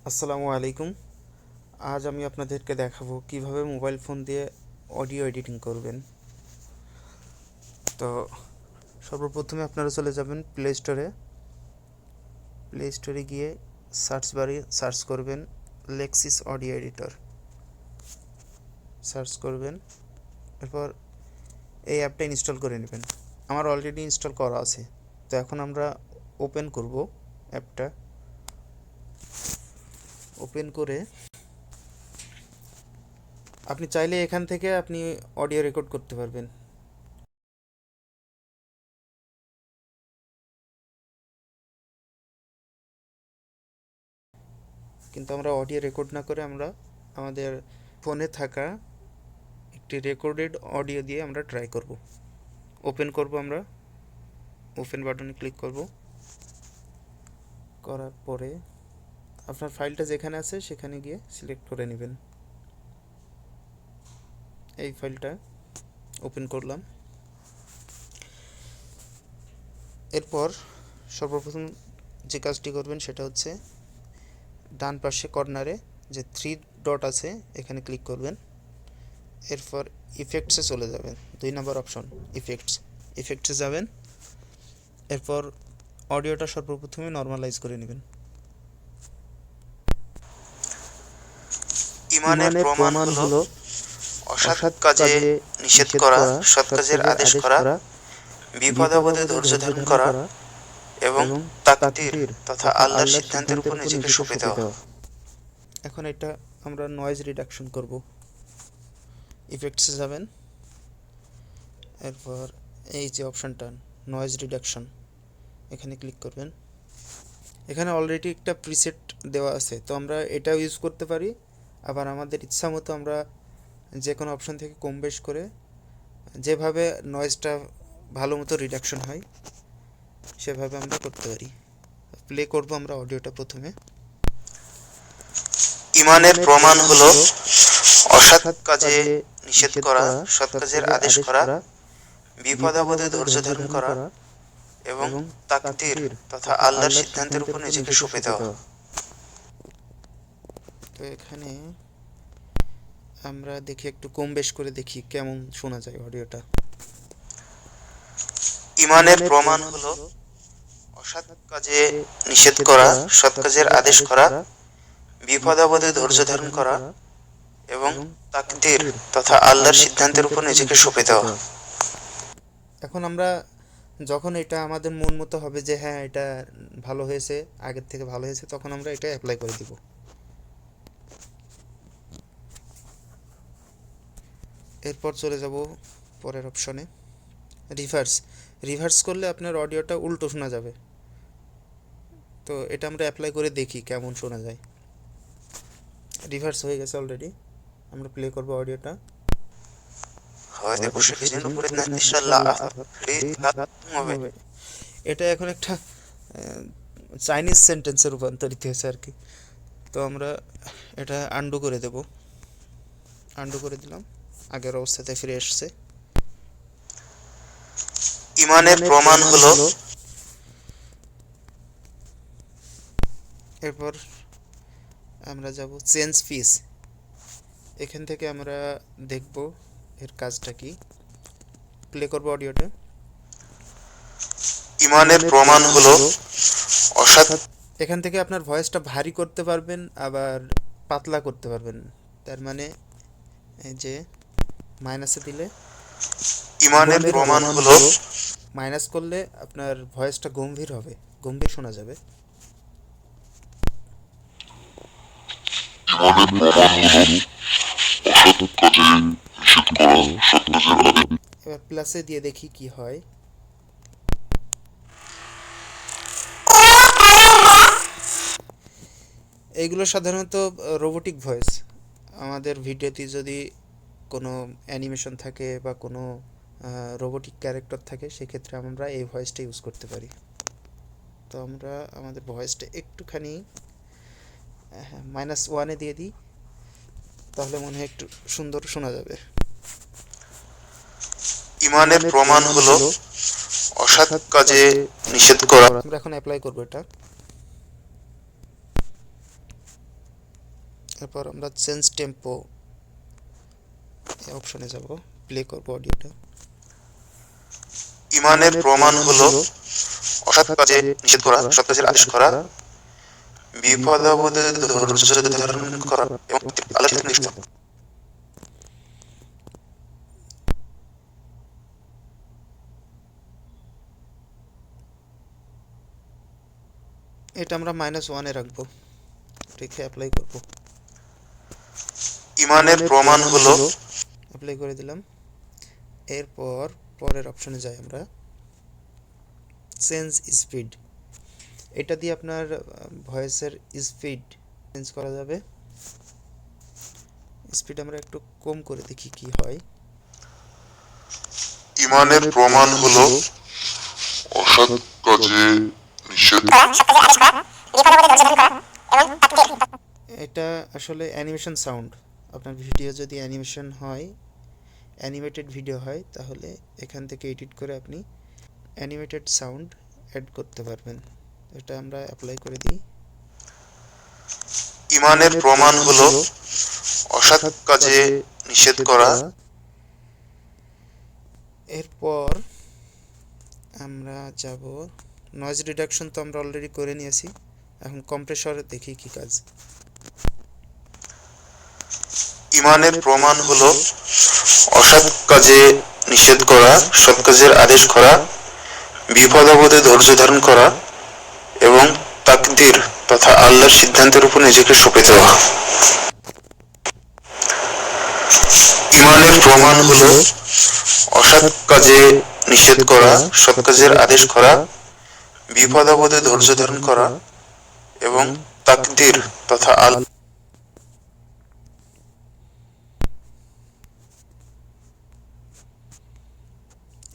আসসালামু আলাইকুম। আজ আমি আপনাদেরকে দেখাবো কিভাবে মোবাইল ফোন দিয়ে অডিও এডিটিং করবেন। তো সর্বপ্রথমে আপনারা চলে যাবেন প্লে স্টোরে গিয়ে সার্চ বারে সার্চ করবেন লেক্সিস অডিও এডিটর সার্চ করবেন। এরপর এই অ্যাপটা ইনস্টল করে নেবেন। আমার অলরেডি ইনস্টল করা আছে। তো এখন আমরা ওপেন করব অ্যাপটা। ওপেন করে আপনি চাইলে এখান থেকে আপনি অডিও রেকর্ড করতে পারবেন। কিন্তু আমরা অডিও রেকর্ড না করে আমরা আমাদের ফোনে থাকা একটি রেকর্ডেড অডিও দিয়ে আমরা ট্রাই করব। ওপেন করব, আমরা ওপেন বাটনে ক্লিক করব। করার পরে আপনার ফাইলটা যেখানে আছে সেখানে গিয়ে সিলেক্ট করে নেবেন। এই ফাইলটা ওপেন করলাম। এরপর সর্বপ্রথম যে কাজটি করবেন সেটা হচ্ছে ডান পাশে কর্নারে যে থ্রি ডট আছে এখানে ক্লিক করবেন। এরপর ইফেক্টসে চলে যাবেন, 2 নম্বর অপশন ইফেক্টসে যাবেন। এরপর অডিওটা সর্বপ্রথমে নর্মালাইজ করে নেবেন। ইমানের প্রমাণ হলো অসৎ কাজে নিষেধ করা, সৎ কাজের আদেশ করা, বিপদ আপদে ধৈর্য ধারণ করা এবং তাকদীর তথা আল্লাহর সিদ্ধান্তের উপর নিজেকে সঁপে দেওয়া। এখন এটা আমরা নয়েজ রিডাকশন করব। ইফেক্টসে যাবেন। এরপর এই যে অপশানটা নয়েজ রিডাকশন, এখানে ক্লিক করবেন। এখানে অলরেডি একটা প্রিসেট দেওয়া আছে, তো আমরা এটাও ইউজ করতে পারি। আবার আমাদের ইচ্ছা মতো আমরা যে কোনো অপশান থেকে কম বেশ করে যেভাবে নয়েজটা ভালো মতো রিডাকশন হয় সেভাবে আমরা করতে পারি। প্লে করব আমরা অডিওটা প্রথমে। ইমানের প্রমাণ হলো অসৎ কাজে নিষেধ করা, সৎ কাজের আদেশ করা, বিপদ আপদে ধৈর্য ধারণ করা এবং তাকদীর তথা আল্লাহর সিদ্ধান্তের উপর নিজেকে সঁপে দেওয়া। তো এখানে আমরা দেখি একটু কম বেশ করে দেখি কেমন শোনা যায় অডিওটা। ইমানের প্রমাণ হলো অসৎ কাজে নিষেধ করা, সৎ কাজের আদেশ করা, বিপদ আপদে ধৈর্য ধারণ করা এবং তাকদীর তথা আল্লাহর সিদ্ধান্তের উপর নিজেকে সঁপে দেওয়া। এখন আমরা যখন এটা আমাদের মন মতো হবে যে হ্যাঁ এটা ভালো হয়েছে, আগের থেকে ভালো হয়েছে, তখন আমরা এটা অ্যাপ্লাই করে দিব। এরপর চলে যাব পরের অপশনে রিভার্স করলে আপনার অডিওটা উল্টো শোনা যাবে। তো এটা আমরা অ্যাপ্লাই করে দেখি কেমন শোনা যায়। রিভার্স হয়ে গেছে অলরেডি, আমরা প্লে করব অডিওটা। এটা এখন একটা চাইনিজ সেন্টেন্সে রূপান্তরিত হয়েছে আর কি। তো আমরা এটা আন্ডু করে দেব। আন্ডু করে দিলাম, আগের অবস্থাতে ফিরে এসছে। ইমানের প্রমাণ হলো এরপর আমরা যাব চেঞ্জ পিস। এখান থেকে আমরা দেখব এর কাজটা কি। প্লে করব অডিওটা। ইমানের প্রমাণ হলো অসৎ। এখান থেকে আপনার ভয়েসটা ভারী করতে পারবেন, আবার পাতলা করতে পারবেন। তার মানে এই যে মাইনাসে দিলে ইমানের প্রমাণ হলো মাইনাস করলে আপনার ভয়েসটা গম্ভীর হবে, গম্ভীর শোনা যাবে। এবার প্লাসে দিয়ে দেখি কি হয়। এইগুলো সাধারণত রোবোটিক ভয়েস। আমাদের ভিডিওতে যদি কোনো অ্যানিমেশন থাকে বা কোনো রোবোটিক ক্যারেক্টার থাকে, সেক্ষেত্রে আমরা এই ভয়েসটা ইউজ করতে পারি। তো আমরা আমাদের ভয়েসটা একটুখানি -1-এ দিয়ে দিই, তাহলে মনে হয় একটু সুন্দর শোনা যাবে। ইমানের প্রমাণ হলো অসৎ কাজে নিষেধ করা। আমরা এখন অ্যাপ্লাই করব এটা। এরপর আমরা চেঞ্জ টেম্পো এই অপশনে যাব, প্লে করব অডিওটা। ইমানের প্রমাণ হলো অসৎ কাজে নিষেধ করা, সৎ কাজের আদেশ করা, বিপদ আপদে ধৈর্য ধারণ করা এবং আল্লাহর সাথে নিষ্ঠা। এটা আমরা -1-এ রাখবো, রেখে অ্যাপ্লাই করব। ইমানের প্রমাণ হলো, অ্যাপ্লাই করে দিলাম। এরপর পরের অপশনে যাই আমরা, চেঞ্জ স্পিড। এটা দিয়ে আপনার ভয়েসের স্পিড চেঞ্জ করা যাবে। স্পিড আমরা একটু কম করে দেখি কি হয়। ইমানের প্রমাণ হলো অসৎ কাজে নিষেধ। এটা আসলে অ্যানিমেশন সাউন্ড। আপনার ভিডিও যদি অ্যানিমেশন হয়, অ্যানিমেটেড ভিডিও হয়, তাহলে এখান থেকে এডিট করে আপনি অ্যানিমেটেড সাউন্ড অ্যাড করতে পারবেন। এটা আমরা অ্যাপ্লাই করে দিই। ইমানের প্রমাণ হলো অসৎ কাজে নিষেধ করা। এরপর আমরা যাব নয়েজ রিডাকশন, তো আমরা অলরেডি করে নিয়েছি। এখন কম্প্রেসর দেখি কি কাজ। ইমানের প্রমাণ হলো অসৎ কাজে নিষেধ করা, সৎ কাজের আদেশ করা, বিপদ আপদে ধৈর্য ধারণ করা এবং তাকদীর তথা আল্লাহর সিদ্ধান্তের উপর নিজেকে সঁপে দেওয়া। ইমানের প্রমাণ হলো অসৎ কাজে নিষেধ করা, সৎ কাজের আদেশ করা, বিপদ আপদে ধৈর্য ধারণ করা এবং তাকদীর তথা আল্লাহ।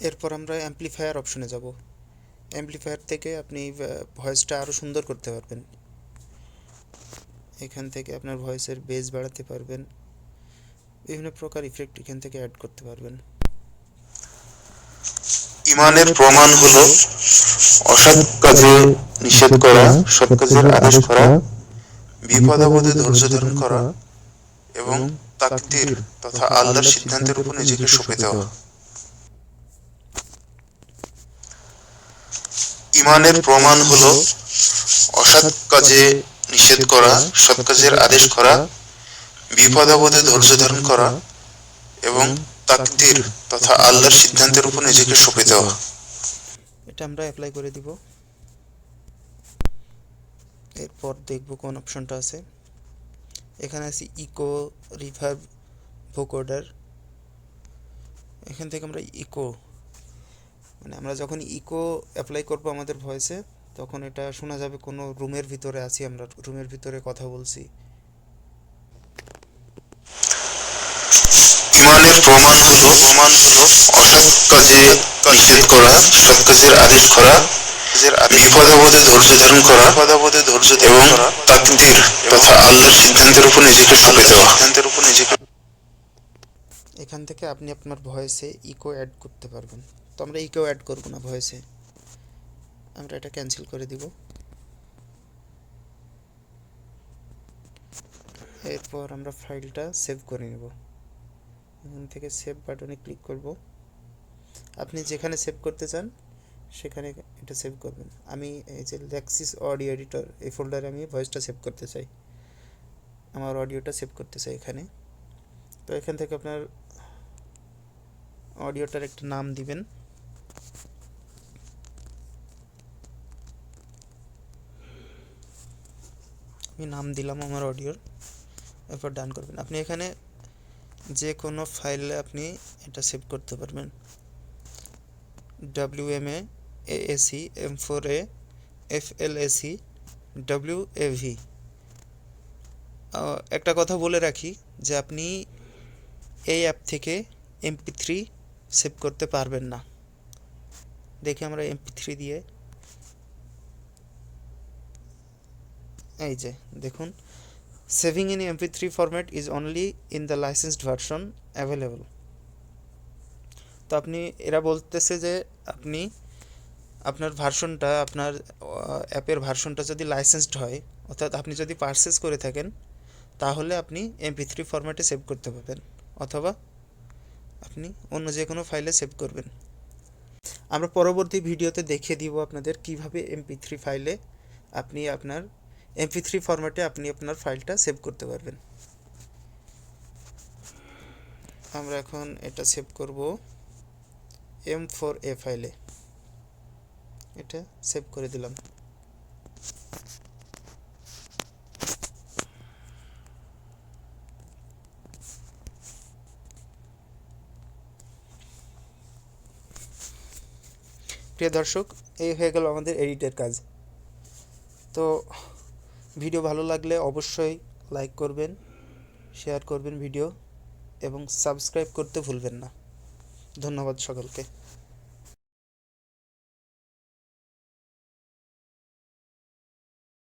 এরপর আমরা অ্যাম্পলিফায়ার অপশনে যাব। অ্যাম্পলিফায়ার থেকে আপনি ভয়েসটা আরও সুন্দর করতে পারবেন। এখান থেকে আপনার ভয়েসের বেস বাড়াতে পারবেন, বিভিন্ন প্রকার ইফেক্ট এখান থেকে অ্যাড করতে পারবেন। ইমানের প্রমাণ হলো অসৎ কাজে নিষেধ করা, সৎ কাজের আদেশ করা, বিপদ আপদে ধৈর্য ধারণ করা এবং তাকদীর তথা আল্লাহর সিদ্ধান্তের উপর নিজেকে সঁপে দেওয়া। ইমানের প্রমাণ হলো অসৎ কাজে নিষেধ করা, সৎ কাজের আদেশ করা, বিপদ আপদে ধৈর্য ধারণ করা এবং তাকদীর তথা আল্লাহর সিদ্ধান্তের উপর নিজেকে সঁপে দেওয়া। এটা আমরা অ্যাপ্লাই করে দিব। এরপর দেখব কোন অপশনটা আছে। এখানে আছে ইকো, রিভার্ব, ভোকোডার। এখান থেকে আমরা ইকো, মানে আমরা যখন ইকো অ্যাপ্লাই করব আমাদের ভয়েসে, তখন এটা শোনা যাবে কোনো রুমের ভিতরে আছি, আমরা রুমের ভিতরে কথা বলছি। ইমানের প্রমাণ হলো অসৎ কাজে নিষেধ করা, সৎ কাজের আদেশ করা, বিপদ আপদে ধৈর্য ধারণ করা এবং তাকদীর তথা আল্লাহর সিদ্ধান্তের উপর নিজেকে সঁপে দেওয়া। এখান থেকে আপনি আপনার ভয়েসে ইকো অ্যাড করতে পারবেন। তো আমরা ইকো অ্যাড করব না ভয়েসে, আমরা এটা ক্যান্সেল করে দিব। এরপর আমরা ফাইলটা সেভ করে নেব। এখান থেকে সেভ বাটনে ক্লিক করব। আপনি যেখানে সেভ করতে চান সেখানে এটা সেভ করবেন। আমি এই যে লেক্সিস অডিও এডিটর, এই ফোল্ডারে আমি ভয়েসটা সেভ করতে চাই, আমার অডিওটা সেভ করতে চাই এখানে। তো এখান থেকে আপনার অডিওটার একটা নাম দিবেন। আমি নাম দিলাম আমার অডিওর, এরপর ডান করবেন। আপনি এখানে যে কোনো ফাইলে আপনি এটা সেভ করতে পারবেন। WMA, AAC, M4A, FLAC, WAV। একটা কথা বলে রাখি যে আপনি এই অ্যাপ থেকে MP3 সেভ করতে পারবেন না। দেখি আমরা MP3 দিয়ে, এই যে দেখুন, saving in MP3 format is only in the licensed version available. তো আপনি, এরা বলতেছে যে আপনি আপনার ভার্সনটা, আপনার অ্যাপের ভার্সনটা যদি লাইসেন্সড হয়, অর্থাৎ আপনি যদি পারচেস করে থাকেন, তাহলে আপনি MP3 ফরম্যাটে সেভ করতে পারবেন, অথবা আপনি অন্য যে কোনো ফাইলে সেভ করবেন। আমরা পরবর্তী ভিডিওতে দেখিয়ে দিব আপনাদের কিভাবে MP3 ফাইলে আপনি আপনার MP3 ফরম্যাটে আপনি আপনার ফাইলটা সেভ করতে পারবেন। আমরা এখন এটা সেভ করব M4A ফাইলে। এটা সেভ করে দিলাম। প্রিয় দর্শক, এই হয়ে গেল আমাদের এডিটের কাজ। তো ভিডিও ভালো লাগলে অবশ্যই লাইক করবেন, শেয়ার করবেন ভিডিও, এবং সাবস্ক্রাইব করতে ভুলবেন না। ধন্যবাদ সকলকে।